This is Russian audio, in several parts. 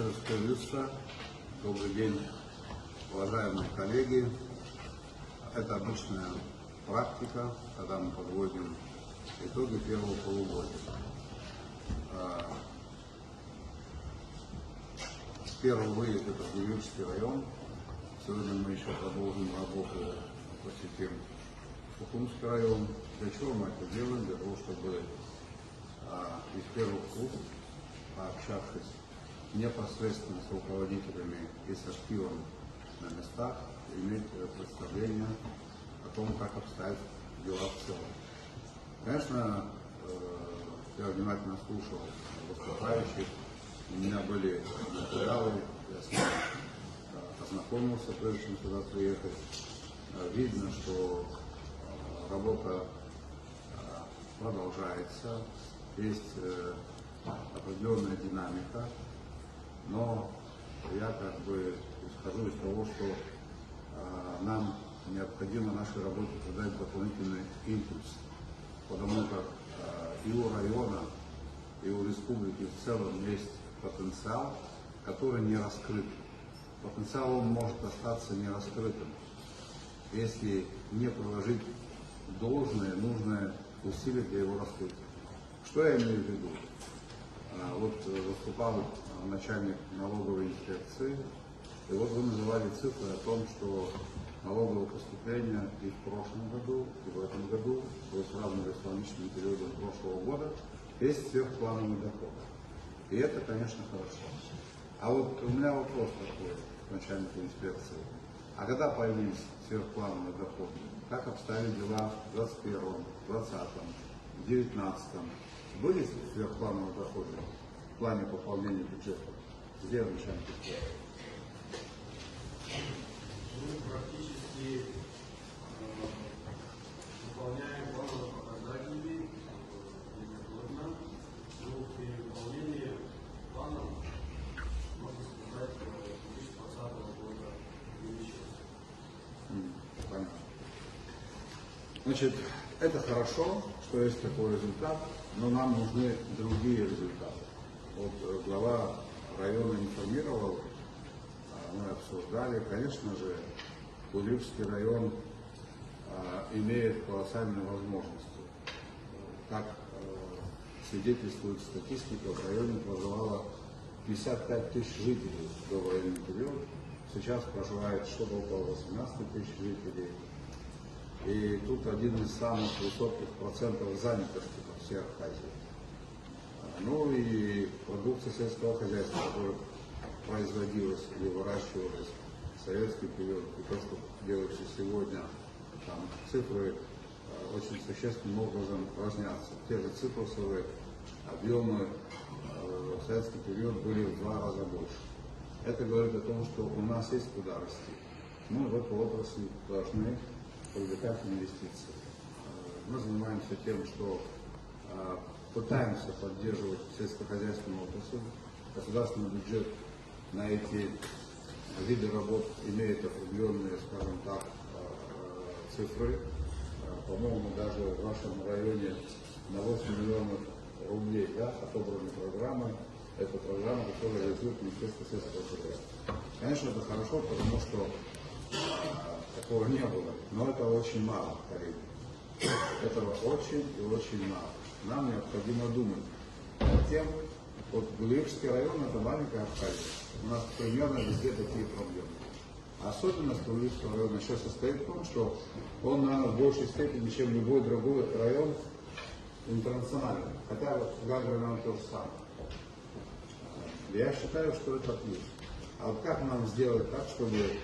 Скажется. Добрый день, уважаемые коллеги. Это обычная практика, когда мы подводим итоги первого полугодия. Первый выезд — это Гулиевский район. Сегодня мы еще продолжим работу, посетим Сухумский район. Для чего мы это делаем? Для того, чтобы из первых уст, пообщавшись непосредственно с руководителями и со активом на местах, иметь представление о том, как обстоят дела в целом. Конечно, я внимательно слушал выступающих, у меня были материалы, я с ними ознакомился, прежде чем сюда приехать. Видно, что работа продолжается, есть определенная динамика, но я исхожу из того, что нам необходимо нашей работе придать дополнительный импульс, потому как и у района, и у республики в целом есть потенциал, который не раскрыт. Потенциал он может остаться не раскрытым, если не приложить должное, нужное усилие для его раскрытия. Что я имею в виду? Вот выступал начальник налоговой инспекции, и вот вы называли цифры о том, что налоговые поступления и в прошлом году, и в этом году, вы сравнивали с аналогичным периодом прошлого года, есть сверхплановый доход. И это, конечно, хорошо. А вот у меня вопрос такой к начальнику инспекции. А когда появились сверхплановые доходы, как обстояли дела в 2021, 2020, 2019? Были сверхплановые доходы в плане пополнения бюджета? Где начальник инспекции? Мы практически выполняем плановые показатели ежегодно. Но при выполнении планов, можно сказать, 2020 года увеличилось. Понятно. Значит, это хорошо, что есть такой результат, но нам нужны другие результаты. Вот глава района информировал, мы обсуждали, конечно же, Гулиевский район имеет колоссальные возможности. Как свидетельствует статистика, в районе проживало 55 тысяч жителей до военный период, сейчас проживает что-то около 18 тысяч жителей. И тут один из самых высоких процентов занятости во всех хозяйствах. Ну и продукция сельского хозяйства, которая производилась или выращивалась в советский период, и то, что делается сегодня, там цифры очень существенным образом разнятся. Те же цитрусовые объемы в советский период были в 2 раза больше. Это говорит о том, что у нас есть куда расти. Мы в эту отрасль должны привлекать инвестиции. Мы занимаемся тем, что пытаемся поддерживать сельскохозяйственную отрасль. Государственный бюджет на эти виды работ имеет определенные, скажем так, цифры. По-моему, даже в нашем районе на 8 миллионов рублей отобраны программы. Это программа, которая реализует Министерство сельского хозяйства. Конечно, это хорошо, потому что такого не было, но это очень мало, коллеги. Этого очень и очень мало. Нам необходимо думать над тем, вот Гулиевский район — это маленькая Абхазия. У нас примерно везде такие проблемы. Особенность Гулиевского района еще состоит в том, что он, наверное, в большей степени, чем любой другой район, интернациональный. Хотя вот Гагра нам то же самое. Я считаю, что это плюс. А вот как нам сделать так, чтобы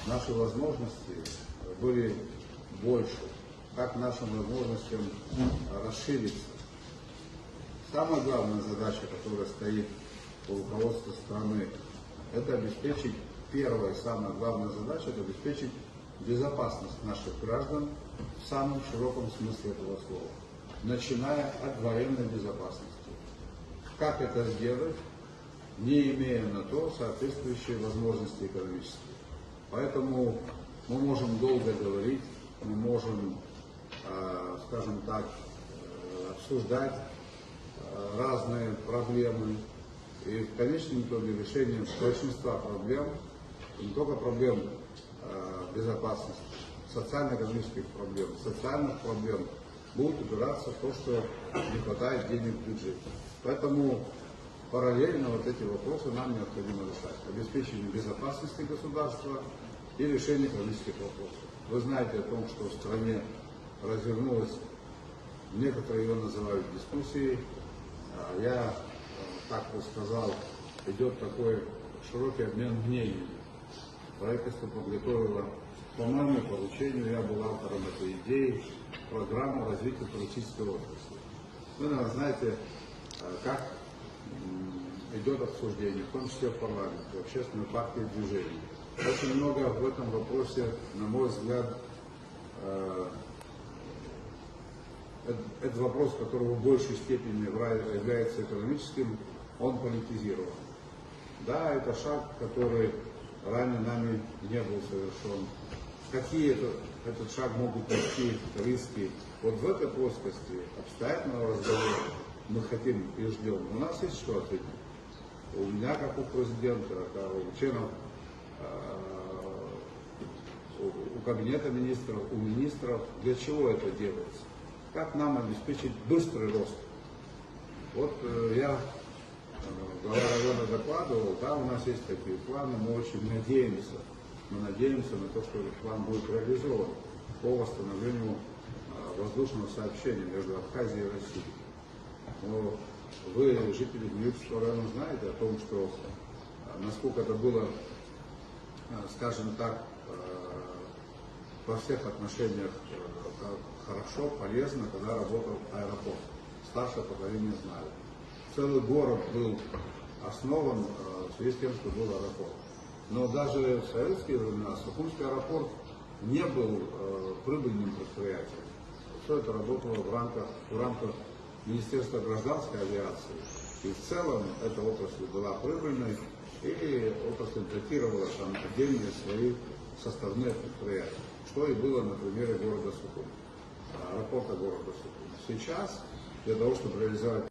наши возможности были больше? Как нашим возможностям расшириться? Самая главная задача, которая стоит у руководства страны, это обеспечить, первая самая главная задача, это обеспечить безопасность наших граждан в самом широком смысле этого слова, начиная от военной безопасности. Как это сделать, не имея на то соответствующие возможности экономические? Поэтому мы можем долго говорить, мы можем, скажем так, обсуждать разные проблемы И в конечном итоге решение большинства проблем, не только проблем безопасности, социально-экономических проблем, социальных проблем, будет упираться в то, что не хватает денег в бюджете. Поэтому параллельно вот эти вопросы нам необходимо решать. Обеспечение безопасности государства и решение экономических вопросов. Вы знаете о том, что в стране развернулась, некоторые ее называют дискуссией, я так бы сказал, идет такой широкий обмен мнениями. Правительство подготовило, по моему поручению, я был автором этой идеи, программу развития туристической отрасли. Вы, наверное, знаете, как идет обсуждение, в том числе в парламенте, в общественной партии и движении. Очень много в этом вопросе, на мой взгляд, этот вопрос, который в большей степени является экономическим, он политизирован. Да, это шаг, который ранее нами не был совершен. Какие этот шаг могут нести риски? Вот в этой плоскости обстоятельного разговора мы хотим и ждем. У нас есть что ответить. У меня, как у президента, у членов, у кабинета министров, у министров, для чего это делается? Как нам обеспечить быстрый рост? Вот я глава района докладывал, да, у нас есть такие планы, мы очень надеемся, на то, что этот план будет реализован по восстановлению воздушного сообщения между Абхазией и Россией. Но вы, жители Дмитровского района, знаете о том, что насколько это было, скажем так, во всех отношениях хорошо, полезно, когда работал аэропорт. Старшее поколение знает. Целый город был основан в связи с тем, что был аэропорт. Но даже в советские времена Сухумский аэропорт не был прибыльным предприятием. Все это работало в рамках Министерства гражданской авиации. И в целом эта отрасль была прибыльной, и отрасль датировала там отдельные свои составные предприятия. Что и было на примере города Сухум, аэропорта города Сухум. Сейчас для того, чтобы реализовать